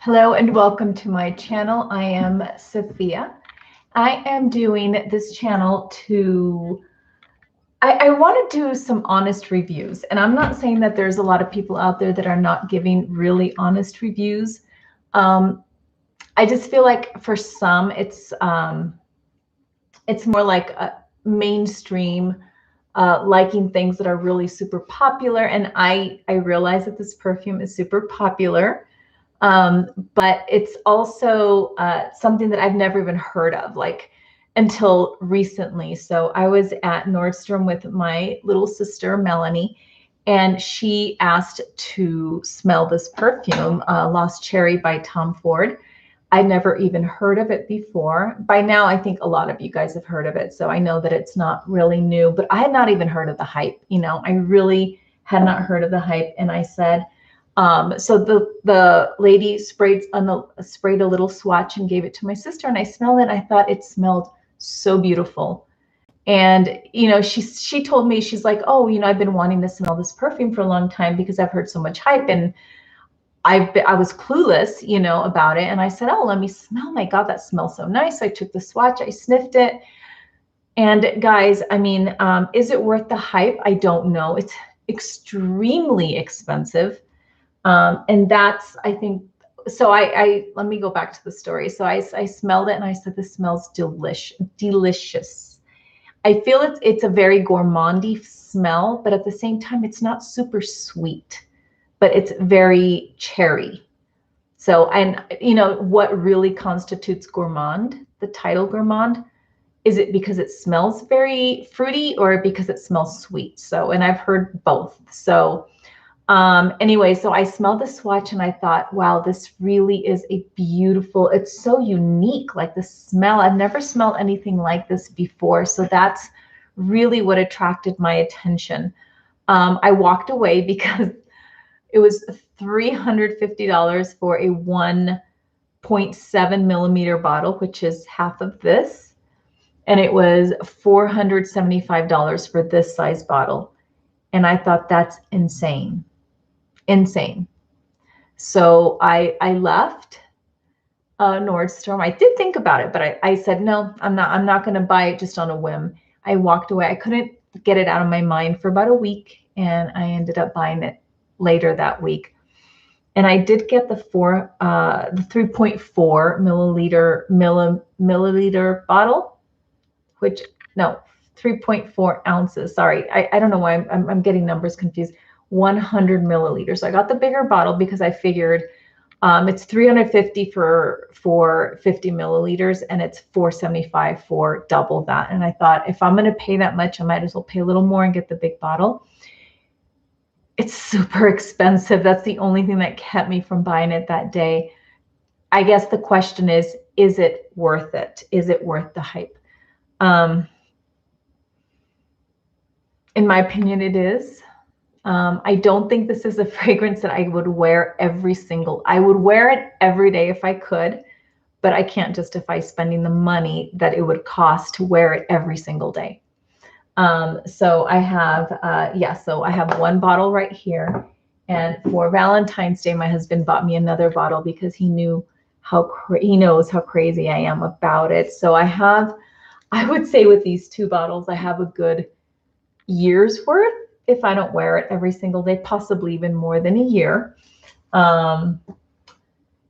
Hello and welcome to my channel. I am Sophia. I am doing this channel I want to do some honest reviews. And I'm not saying that there's a lot of people out there that are not giving really honest reviews. I just feel like for some, it's more like a mainstream, liking things that are really super popular. And I realize that this perfume is super popular. But it's also something that I've never even heard of, like until recently. So I was at Nordstrom with my little sister, Melanie, and she asked to smell this perfume, Lost Cherry by Tom Ford. I'd never even heard of it before. By now, I think a lot of you guys have heard of it. So I know that it's not really new, but I had not even heard of the hype. I really had not heard of the hype. And I said, so the lady sprayed a little swatch and gave it to my sister, and I smelled it. And I thought it smelled so beautiful. And she told me, she's like, oh, I've been wanting to smell this perfume for a long time because I've heard so much hype, and I was clueless, about it. And I said, oh, let me smell. My God, that smells so nice. So I took the swatch, I sniffed it, and guys, I mean, is it worth the hype? I don't know. It's extremely expensive. And that's, I think, so let me go back to the story. So I smelled it and I said, this smells delicious. I feel it's a very gourmandy smell, but at the same time, it's not super sweet, but it's very cherry. So, and what really constitutes gourmand, the title gourmand, is it because it smells very fruity or because it smells sweet? So, and I've heard both. So, anyway, so I smelled the swatch and I thought, wow, this really is a beautiful, it's so unique, like the smell. I've never smelled anything like this before. So that's really what attracted my attention. I walked away because it was $350 for a 1.7 millimeter bottle, which is half of this. And it was $475 for this size bottle. And I thought, that's insane. Insane. So I left Nordstrom. I did think about it, but I said, no, I'm not going to buy it just on a whim. I walked away. I couldn't get it out of my mind for about a week, and I ended up buying it later that week. And I did get the 3.4 milliliter bottle, which, no, 3.4 ounces. Sorry, I don't know why I'm getting numbers confused. 100 milliliters. So I got the bigger bottle because I figured it's $350 for 50 milliliters, and it's $475 for double that. And I thought, if I'm going to pay that much, I might as well pay a little more and get the big bottle. It's super expensive. That's the only thing that kept me from buying it that day. I guess the question is it worth it? Is it worth the hype? In my opinion, it is. I don't think this is a fragrance that I would wear I would wear it every day if I could, but I can't justify spending the money that it would cost to wear it every single day. So I have, so I have one bottle right here. And for Valentine's Day, my husband bought me another bottle because he knows how crazy I am about it. So I would say with these two bottles, I have a good year's worth if I don't wear it every single day, possibly even more than a year. And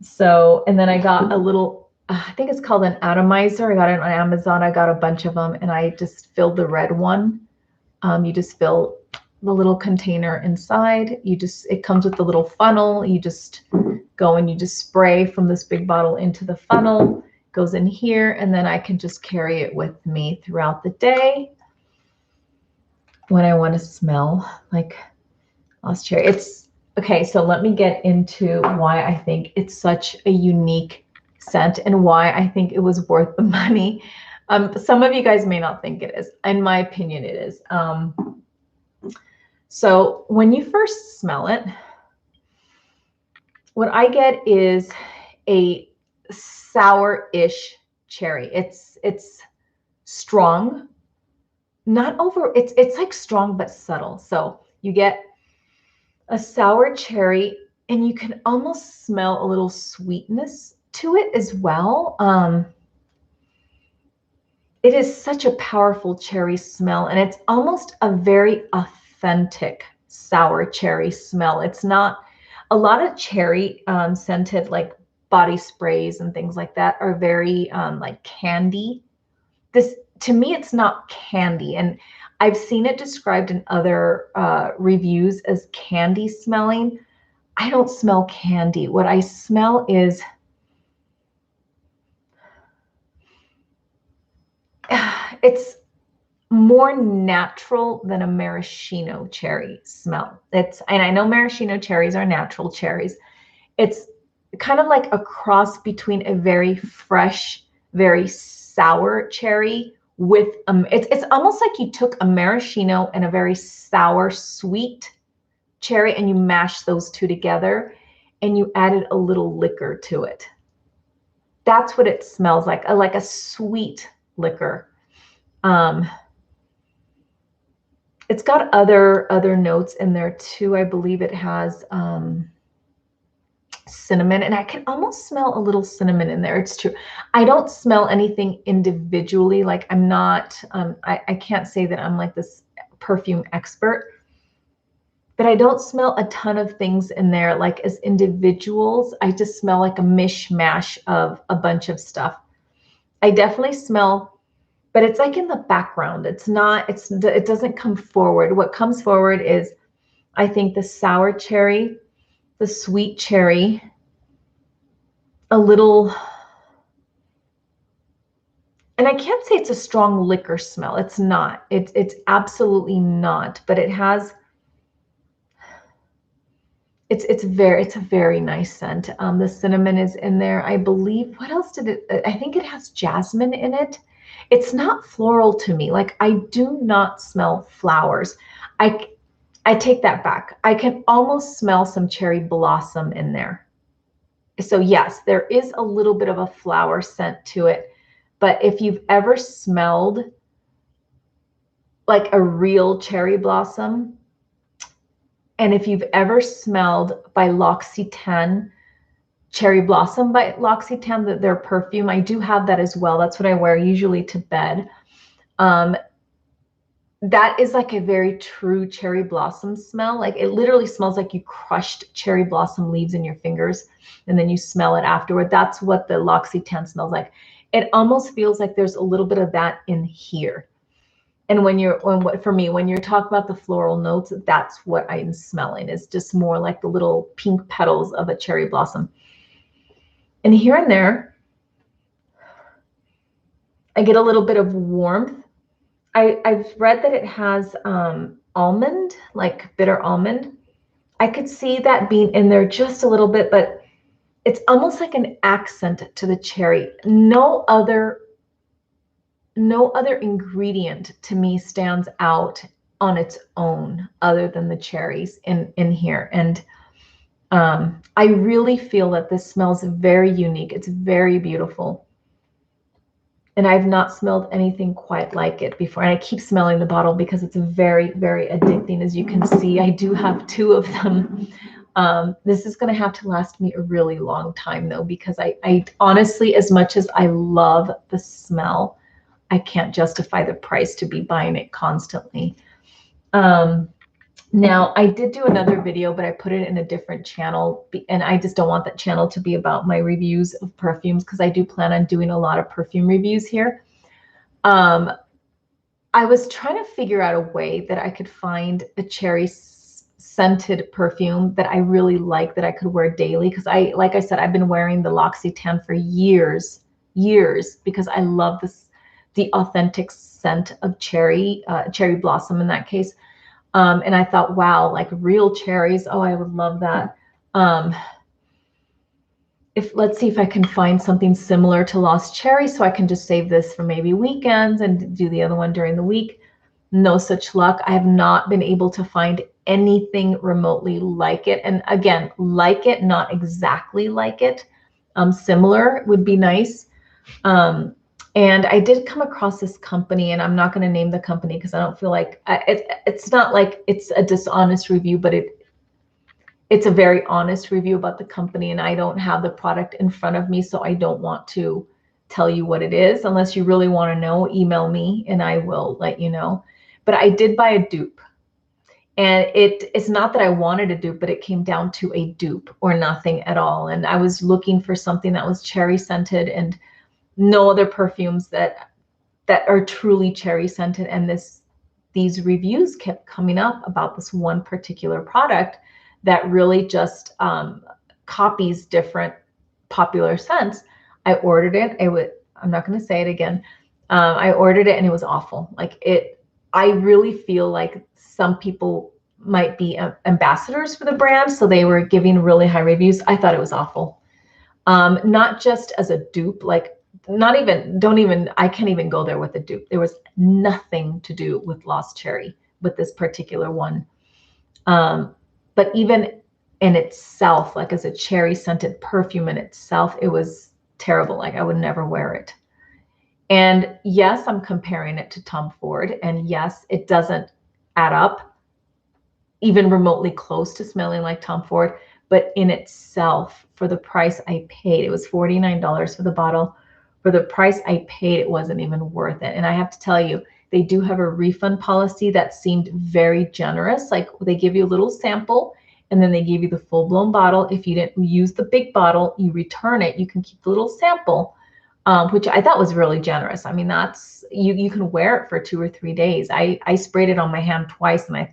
then I got a little, I think it's called an atomizer. I got it on Amazon. I got a bunch of them, and I just filled the red one. You just fill the little container inside. It comes with the little funnel. You just go and you just spray from this big bottle into the funnel, goes in here, and then I can just carry it with me throughout the day when I want to smell like Lost Cherry. It's okay. So let me get into why I think it's such a unique scent and why I think it was worth the money. Some of you guys may not think it is. In my opinion, it is. So when you first smell it, what I get is a sour-ish cherry. It's strong. It's like strong but subtle. So you get a sour cherry And you can almost smell a little sweetness to it as well. It is such a powerful cherry smell, and it's almost a very authentic sour cherry smell. It's not a lot of cherry scented like body sprays and things like that are very like candy. This, to me, it's not candy, and I've seen it described in other reviews as candy smelling. I don't smell candy. What I smell is it's more natural than a maraschino cherry smell. It's, and I know maraschino cherries are natural cherries. It's kind of like a cross between a very fresh, very sour cherry with it's almost like you took a maraschino and a very sour, sweet cherry and you mashed those two together and you added a little liquor to it. That's what it smells like a sweet liquor. It's got other notes in there too. I believe it has cinnamon, and I can almost smell a little cinnamon in there. It's true. I don't smell anything individually. Like I'm not, I can't say that I'm like this perfume expert, but I don't smell a ton of things in there like as individuals. I just smell like a mishmash of a bunch of stuff. I definitely smell, but it's like in the background. It's not, it doesn't come forward. What comes forward is, I think, the sour cherry, the sweet cherry, a little, and I can't say it's a strong liquor smell. It's not. It's absolutely not. But it has. It's a very nice scent. The cinnamon is in there. I believe. What else did it? I think it has jasmine in it. It's not floral to me. Like I do not smell flowers. I take that back. I can almost smell some cherry blossom in there. So yes, there is a little bit of a flower scent to it. But if you've ever smelled like a real cherry blossom, and if you've ever smelled by L'Occitane, Cherry Blossom by L'Occitane, their perfume, I do have that as well. That's what I wear usually to bed. That is like a very true cherry blossom smell. Like it literally smells like you crushed cherry blossom leaves in your fingers and then you smell it afterward. That's what the L'Occitane smells like. It almost feels like there's a little bit of that in here. And for me, when you're talking about the floral notes, that's what I'm smelling. It's just more like the little pink petals of a cherry blossom. And here and there, I get a little bit of warmth. I've read that it has almond, like bitter almond. I could see that being in there just a little bit, but it's almost like an accent to the cherry. No other ingredient to me stands out on its own other than the cherries in here. And I really feel that this smells very unique. It's very beautiful. And I've not smelled anything quite like it before. And I keep smelling the bottle because it's very, very addicting. As you can see, I do have 2 of them. This is going to have to last me a really long time though, because I honestly, as much as I love the smell, I can't justify the price to be buying it constantly. Now, I did do another video, but I put it in a different channel, and I just don't want that channel to be about my reviews of perfumes because I do plan on doing a lot of perfume reviews here. I was trying to figure out a way that I could find a cherry scented perfume that I really like that I could wear daily because like I said, I've been wearing the L'Occitane for years because I love the authentic scent of cherry blossom in that case. And I thought, wow, like real cherries. Oh, I would love that. Let's see if I can find something similar to Lost Cherry so I can just save this for maybe weekends and do the other one during the week. No such luck. I have not been able to find anything remotely like it. And again, like it, not exactly like it. Similar would be nice. And I did come across this company, and I'm not going to name the company because I don't feel like it's not like it's a dishonest review, but it's a very honest review about the company, and I don't have the product in front of me, so I don't want to tell you what it is. Unless you really want to know, email me and I will let you know. But I did buy a dupe. And it's not that I wanted a dupe, but it came down to a dupe or nothing at all. And I was looking for something that was cherry scented, and no other perfumes that are truly cherry scented. And these reviews kept coming up about this one particular product that really just copies different popular scents. I ordered it. I'm not going to say it again. I ordered it and it was awful. I really feel like some people might be ambassadors for the brand, so they were giving really high reviews. I thought it was awful. Not just as a dupe, I can't even go there with a dupe. There was nothing to do with Lost Cherry with this particular one. But even in itself, like as a cherry scented perfume in itself, it was terrible. Like I would never wear it. And yes, I'm comparing it to Tom Ford. And yes, it doesn't add up even remotely close to smelling like Tom Ford. But in itself, for the price I paid, it was $49 for the bottle. For the price I paid, it wasn't even worth it. And I have to tell you, they do have a refund policy that seemed very generous. Like they give you a little sample and then they give you the full-blown bottle. If you didn't use the big bottle, you return it. You can keep the little sample. Which I thought was really generous. I mean, that's you can wear it for 2 or 3 days. I sprayed it on my hand twice, and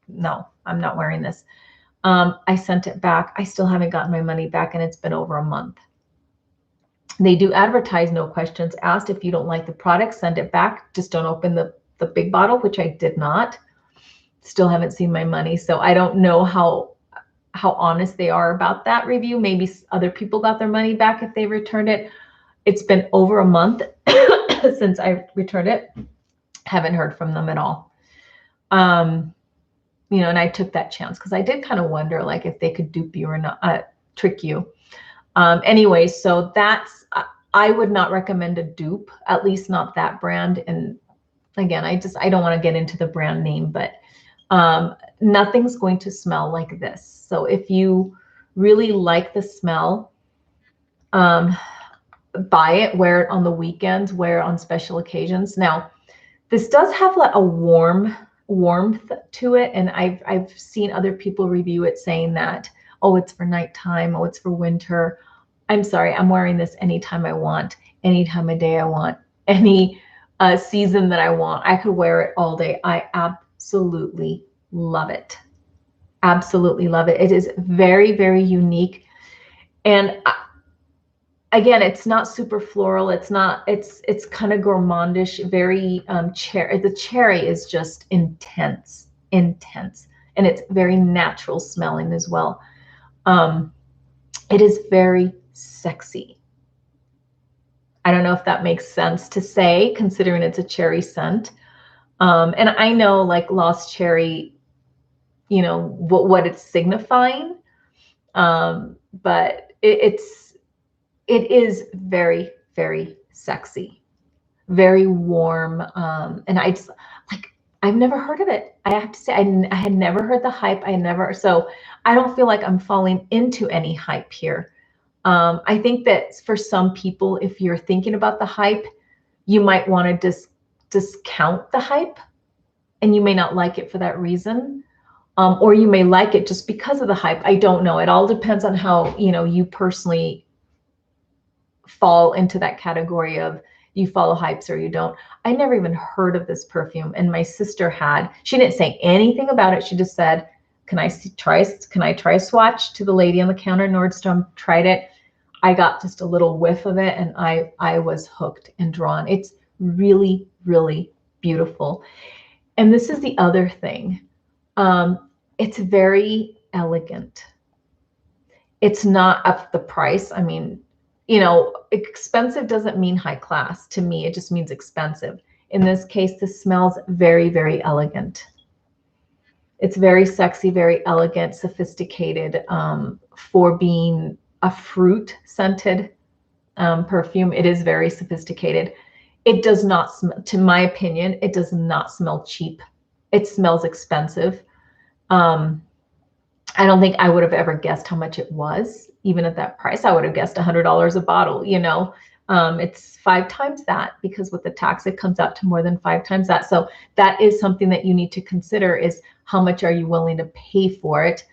no, I'm not wearing this. I sent it back. I still haven't gotten my money back, and it's been over a month. They do advertise no questions asked. If you don't like the product, send it back. Just don't open the big bottle, which I did not. Still haven't seen my money, so I don't know how honest they are about that review. Maybe other people got their money back if they returned it. It's been over a month since I returned it. Haven't heard from them at all. And I took that chance because I did kind of wonder like if they could dupe you or not, trick you. Anyway, so I would not recommend a dupe, at least not that brand. And again, I don't want to get into the brand name, but nothing's going to smell like this. So if you really like the smell, buy it, wear it on the weekends, wear it on special occasions. Now, this does have like a warmth to it, and I've seen other people review it saying that, oh, it's for nighttime, oh, it's for winter. I'm sorry, I'm wearing this anytime I want, any time of day I want, any season that I want. I could wear it all day. I absolutely love it. Absolutely love it. It is very, very unique. And again, it's not super floral. It's kind of gourmandish, very cherry. The cherry is just intense, and it's very natural smelling as well. It is very sexy. I don't know if that makes sense to say, considering it's a cherry scent. And I know like Lost Cherry, what it's signifying. But it is very, very sexy, very warm. And I've never heard of it. I have to say, I had never heard the hype. So I don't feel like I'm falling into any hype here. I think that for some people, if you're thinking about the hype, you might want to discount the hype, and you may not like it for that reason. Or you may like it just because of the hype. I don't know. It all depends on how, you personally fall into that category of you follow hypes or you don't. I never even heard of this perfume, and my sister had. She didn't say anything about it. She just said, can I try a swatch? To the lady on the counter in Nordstrom. Tried it. I got just a little whiff of it, and I was hooked and drawn. It's really, really beautiful. And this is the other thing. It's very elegant. It's not up the price. I mean, expensive doesn't mean high class. To me, it just means expensive. In this case, this smells very, very elegant. It's very sexy, very elegant, sophisticated, for being a fruit scented perfume. It is very sophisticated. It does not smell, to my opinion, it does not smell cheap. It smells expensive. I don't think I would have ever guessed how much it was, even at that price. I would have guessed $100 a bottle, you know. It's 5 times that, because with the tax, it comes out to more than 5 times that. So that is something that you need to consider, is how much are you willing to pay for it?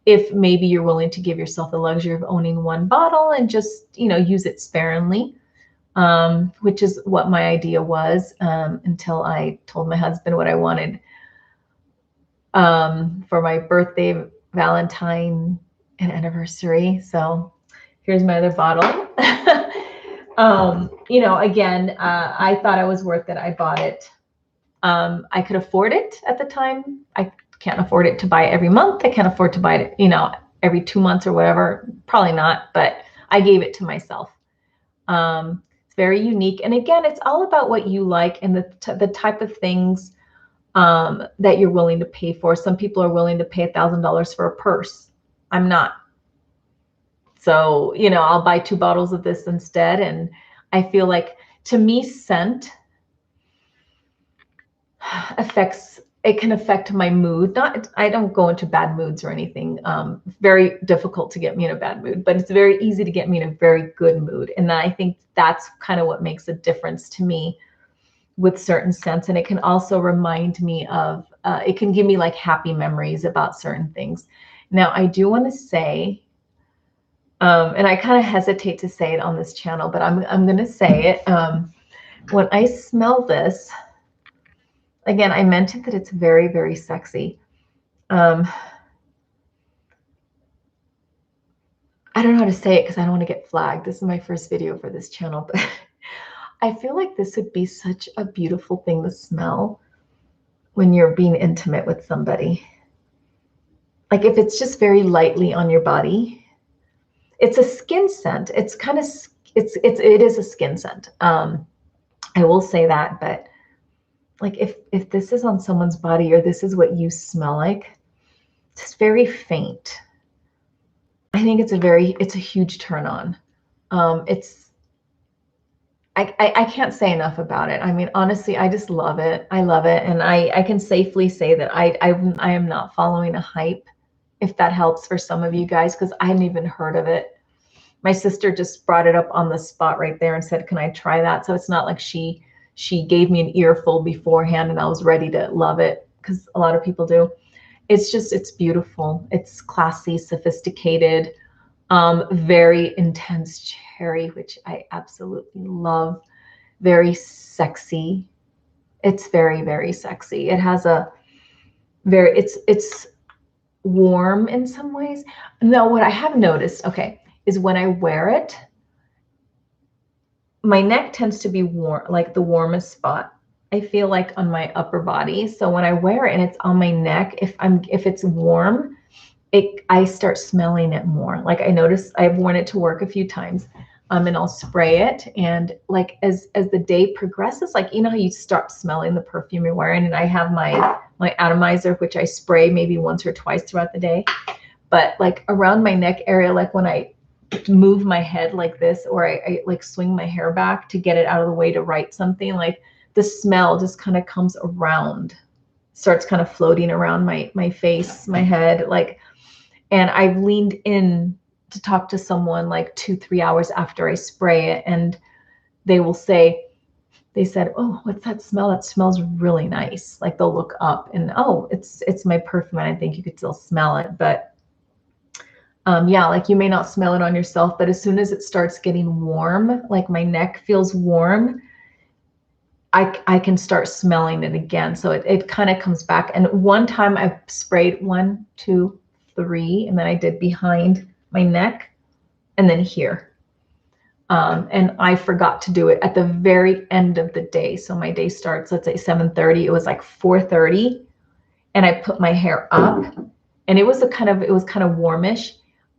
If maybe you're willing to give yourself the luxury of owning 1 bottle and just, you know, use it sparingly, which is what my idea was, until I told my husband what I wanted for my birthday, Valentine, and anniversary. So here's my other bottle. You know, again, I thought I was worth it. I bought it. I could afford it at the time. I can't afford it to buy it every month. I can't afford to buy it, you know, every 2 months or whatever. Probably not, but I gave it to myself. It's very unique. And again, it's all about what you like and the type of things that you're willing to pay for. Some people are willing to pay $1,000 for a purse. I'm not. So, you know, I'll buy 2 bottles of this instead. And I feel like, to me, scent can affect my mood. Not, I don't go into bad moods or anything. Very difficult to get me in a bad mood, but it's very easy to get me in a very good mood. And I think that's kind of what makes a difference to me with certain scents. And it can also remind me of, it can give me like happy memories about certain things. Now, I do want to say, and I kind of hesitate to say it on this channel, but I'm going to say it. When I smell this, again, I mentioned that it's very, very sexy. I don't know how to say it because I don't want to get flagged. This is my first video for this channel, but I feel like this would be such a beautiful thing to smell when you're being intimate with somebody. Like if it's just very lightly on your body. It's a skin scent. It's kind of, it is a skin scent. I will say that, but like if this is on someone's body, or this is what you smell like, it's very faint. I think it's a huge turn on. I can't say enough about it. I mean, honestly, I just love it. I love it. And I can safely say that I am not following a hype, if that helps for some of you guys, because I hadn't even heard of it. My sister just brought it up on the spot right there and said, can I try that? So it's not like she gave me an earful beforehand and I was ready to love it, because a lot of people do. It's just, it's beautiful. It's classy, sophisticated, very intense cherry, which I absolutely love. Very sexy. It's very, very sexy. It has a very, it's warm in some ways. Now, what I have noticed, okay, is when I wear it, my neck tends to be warm, like the warmest spot, I feel like, on my upper body. So when I wear it and it's on my neck, if it's warm, I start smelling it more. Like I notice, I've worn it to work a few times, and I'll spray it. And like as the day progresses, like, you know how you start smelling the perfume you're wearing, and I have my atomizer, which I spray maybe once or twice throughout the day. But like around my neck area, like when I move my head like this, or I like swing my hair back to get it out of the way to write something, like the smell just kind of comes around, starts kind of floating around my face, my head, like. And I've leaned in to talk to someone like 2-3 hours after I spray it, and they will say, they said, oh, what's that smell? That smells really nice. Like they'll look up and, oh, it's my perfume. And I think you could still smell it. But yeah, like you may not smell it on yourself, but as soon as it starts getting warm, like my neck feels warm, I can start smelling it again. So it kind of comes back. And one time I sprayed 1, 2, 3, and then I did behind my neck and then here. And I forgot to do it at the very end of the day. So my day starts, let's say 7:30. It was like 4:30, and I put my hair up, and it was kind of warmish.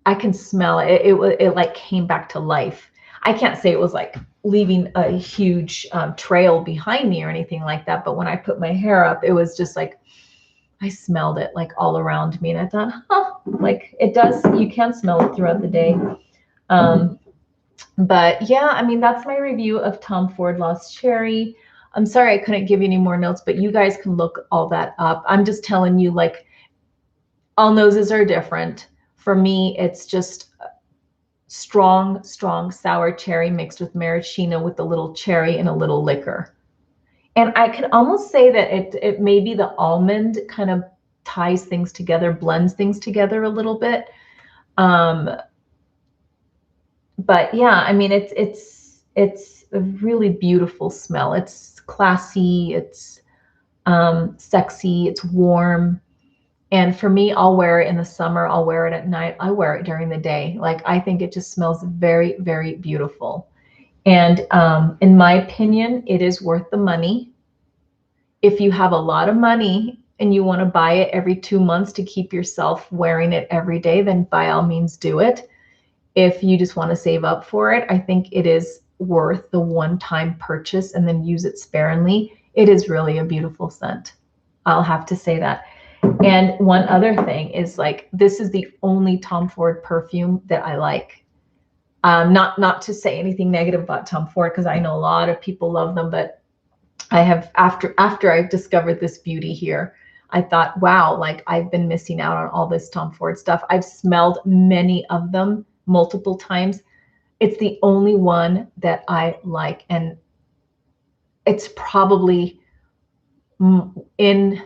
I can smell it. It like came back to life. I can't say it was like leaving a huge trail behind me or anything like that. But when I put my hair up, it was just like, I smelled it like all around me. And I thought, huh, like it does, you can smell it throughout the day. But yeah, I mean, that's my review of Tom Ford Lost Cherry. I'm sorry I couldn't give you any more notes, but you guys can look all that up. I'm just telling you, like, all noses are different. For me, it's just strong, strong sour cherry mixed with maraschino with a little cherry and a little liquor. And I could almost say that it maybe the almond kind of ties things together, blends things together a little bit. But yeah, I mean, it's a really beautiful smell. It's classy, it's sexy, it's warm. And for me, I'll wear it in the summer, I'll wear it at night, I wear it during the day. Like, I think it just smells very, very beautiful. And in my opinion, it is worth the money. If you have a lot of money and you want to buy it every 2 months to keep yourself wearing it every day, then by all means do it. If you just want to save up for it, I think it is worth the one-time purchase and then use it sparingly. It is really a beautiful scent. I'll have to say that. And one other thing is, like, this is the only Tom Ford perfume that I like. Not to say anything negative about Tom Ford, because I know a lot of people love them, but I have, after I discovered this beauty here, I thought, wow, like, I've been missing out on all this Tom Ford stuff. I've smelled many of them multiple times. It's the only one that I like, and it's probably in,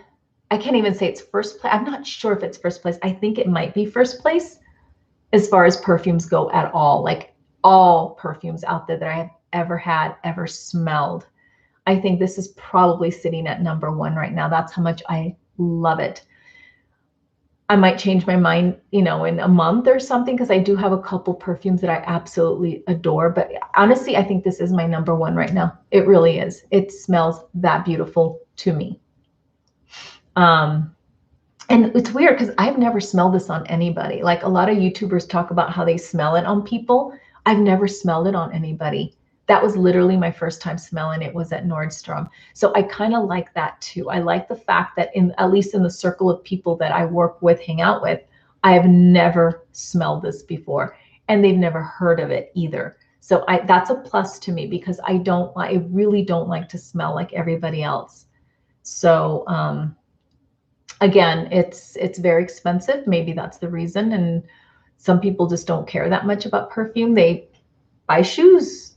I can't even say it's first place. I'm not sure if it's first place. I think it might be first place as far as perfumes go at all. Like, all perfumes out there that I have ever had, ever smelled, I think this is probably sitting at #1 right now. That's how much I love it. I might change my mind, in a month or something, because I do have a couple perfumes that I absolutely adore. But honestly, I think this is my #1 right now. It really is. It smells that beautiful to me. And it's weird because I've never smelled this on anybody. Like, a lot of YouTubers talk about how they smell it on people. I've never smelled it on anybody. That was literally my first time smelling it, was at Nordstrom. So I kind of like that too. I like the fact that, at least in the circle of people that I work with, hang out with, I have never smelled this before, and they've never heard of it either. So that's a plus to me, because I really don't like to smell like everybody else. So, again, it's very expensive. Maybe that's the reason. And some people just don't care that much about perfume. They buy shoes,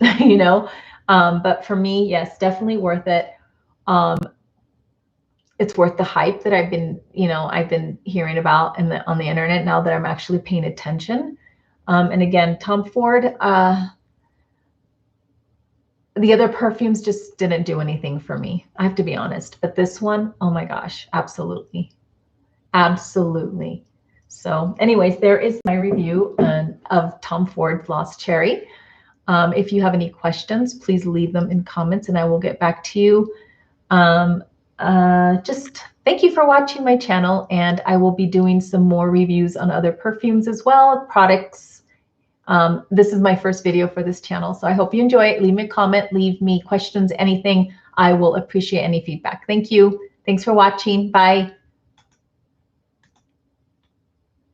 but for me, yes, definitely worth it. It's worth the hype that I've been hearing about on the internet, now that I'm actually paying attention. And again, Tom Ford, the other perfumes just didn't do anything for me, I have to be honest. But this one, oh my gosh, absolutely. Absolutely. So anyways, there is my review of Tom Ford Floss Cherry. If you have any questions, please leave them in comments and I will get back to you. Just thank you for watching my channel, and I will be doing some more reviews on other perfumes as well, products. This is my first video for this channel, so I hope you enjoy it. Leave me a comment, leave me questions, anything. I will appreciate any feedback. Thank you. Thanks for watching. Bye.